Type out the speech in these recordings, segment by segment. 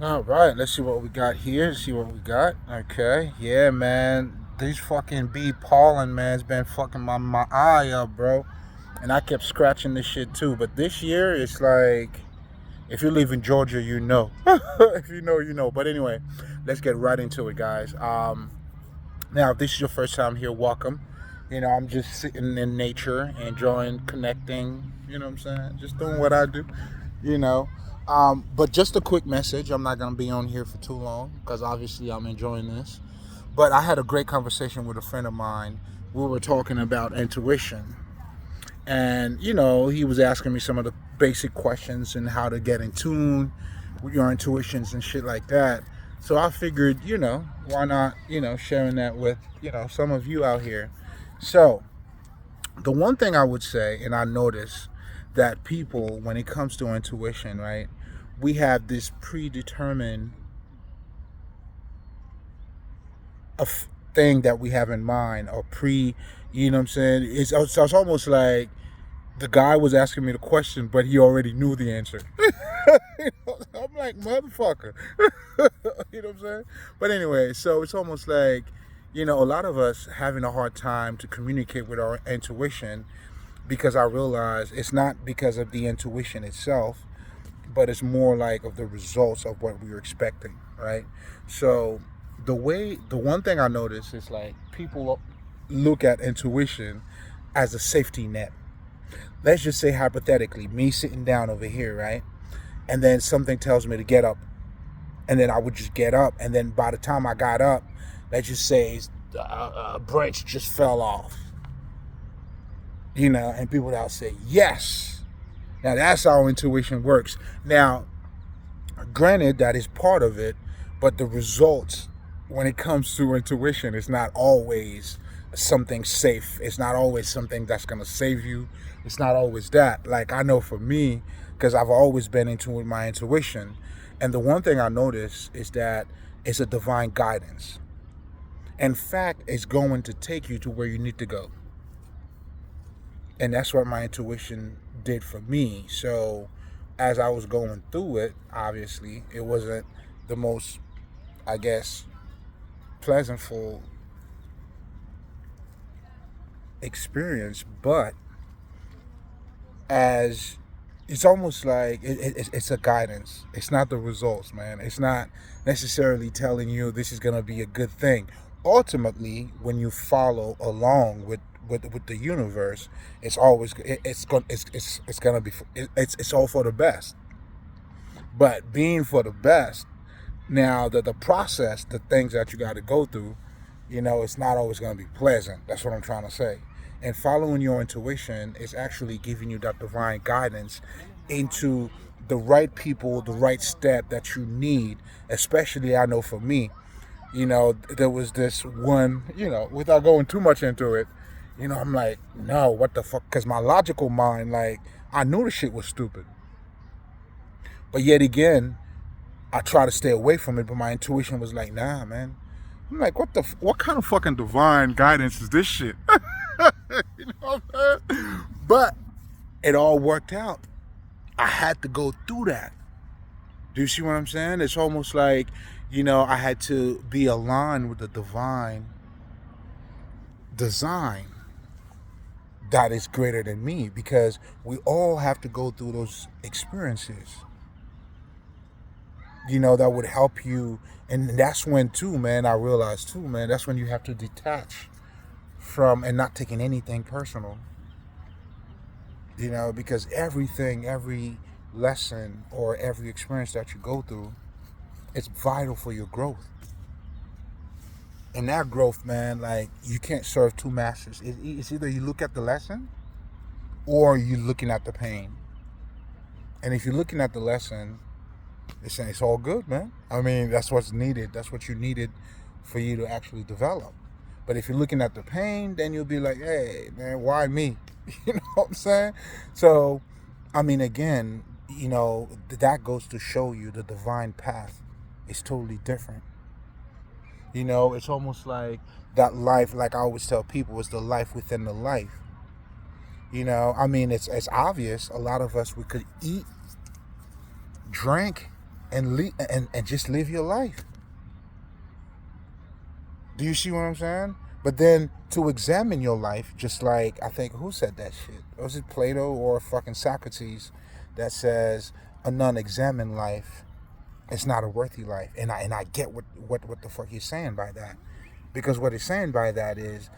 All right, let's see what we got here. See what we got. Okay, yeah, man. These fucking bee pollen, man, has been fucking my eye up, bro. And I kept scratching this shit too. But this year, it's like, if you live in Georgia, you know. If you know, you know. But anyway, let's get right into it, guys. Now, if this is your first time here, welcome. I'm just sitting in nature, enjoying, connecting. You know what I'm saying? Just doing what I do. You know. But just a quick message. I'm not gonna be on here for too long because obviously I'm enjoying this. But I had a great conversation with a friend of mine. We were talking about intuition, and he was asking me some of the basic questions and how to get in tune with your intuitions and shit like that. So I figured, why not, sharing that with some of you out here. So the one thing I would say, and I notice that people, when it comes to intuition, right, we have this predetermined thing that we have in mind, or you know what I'm saying? It's almost like the guy was asking me the question, but he already knew the answer. I'm like, motherfucker. You know what I'm saying? But anyway, so it's almost like, a lot of us having a hard time to communicate with our intuition, because I realize it's not because of the intuition itself, but it's more like of the results of what we were expecting, right? So the one thing I notice is like people look at intuition as a safety net. Let's just say hypothetically, me sitting down over here, right? And then something tells me to get up, and then I would just get up, and then by the time I got up, let's just say a branch just fell off, and people will say yes. Now that's how intuition works. Now, granted, that is part of it, but the results when it comes to intuition is not always something safe. It's not always something that's going to save you. It's not always that. Like, I know for me, because I've always been into my intuition, and the one thing I notice is that it's a divine guidance. In fact, it's going to take you to where you need to go. And that's what my intuition did for me. So as I was going through it, obviously, it wasn't the most, I guess, pleasantful experience, but as it's almost like it's a guidance. It's not the results, man. It's not necessarily telling you this is going to be a good thing. Ultimately, when you follow along with the universe, it's always it's going to be it's all for the best. But being for the best, now the process, the things that you got to go through, it's not always going to be pleasant. That's what I'm trying to say. And following your intuition is actually giving you that divine guidance into the right people, the right step that you need. Especially, I know for me, there was this one, without going too much into it, I'm like, no, what the fuck? Because my logical mind, like, I knew the shit was stupid. But yet again, I try to stay away from it, but my intuition was like, nah, man. I'm like, what kind of fucking divine guidance is this shit? You know what I'm saying? But it all worked out. I had to go through that. Do you see what I'm saying? It's almost like, I had to be aligned with the divine design that is greater than me, because we all have to go through those experiences, that would help you. And that's when too, man, I realized too, man, that's when you have to detach from and not taking anything personal, because every lesson or every experience that you go through, it's vital for your growth. And that growth, man, like, you can't serve two masters. It's either you look at the lesson or you're looking at the pain. And if you're looking at the lesson, it's all good, man. I mean, that's what's needed. That's what you needed for you to actually develop. But if you're looking at the pain, then you'll be like, hey, man, why me? You know what I'm saying? So, I mean, again, that goes to show you the divine path is totally different. It's almost like that life, like I always tell people, is the life within the life. I mean, it's obvious. A lot of us, we could eat, drink, and just live your life. Do you see what I'm saying? But then to examine your life, just like, I think, who said that shit? Was it Plato or fucking Socrates that says a non-examined life is not a worthy life? And I get what the fuck he's saying by that, because what he's saying by that is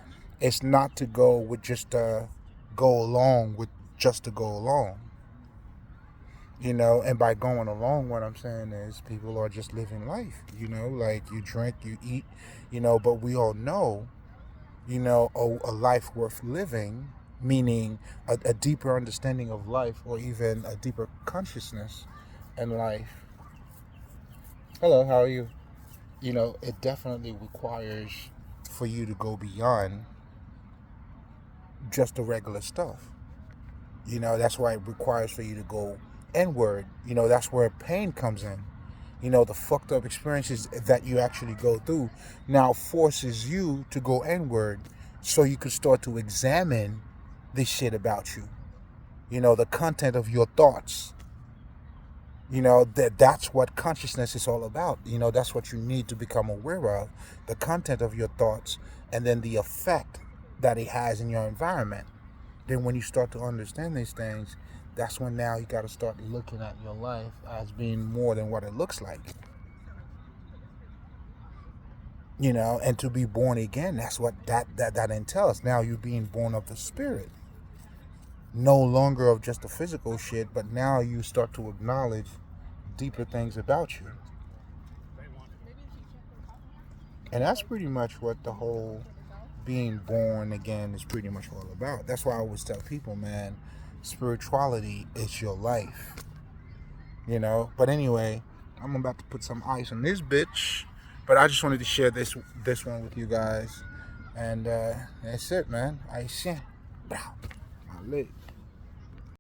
it's not to go with just go along with just to go along. And by going along, what I'm saying is people are just living life, like you drink, you eat, but we all know, a life worth living, meaning a deeper understanding of life, or even a deeper consciousness in life. Hello, how are you? It definitely requires for you to go beyond just the regular stuff. That's why it requires for you to go inward. That's where pain comes in. The fucked up experiences that you actually go through now forces you to go inward so you can start to examine this shit about you. The content of your thoughts. That's what consciousness is all about. That's what you need to become aware of. The content of your thoughts, and then the effect that it has in your environment. Then when you start to understand these things, that's when now you got to start looking at your life as being more than what it looks like. And to be born again, that's what that entails. Now you're being born of the spirit. No longer of just the physical shit, but now you start to acknowledge deeper things about you. And that's pretty much what the whole being born again is pretty much all about. That's why I always tell people, man, spirituality is your life. But anyway, I'm about to put some ice on this bitch. But I just wanted to share this one with you guys. And that's it, man. Ice in. My leg.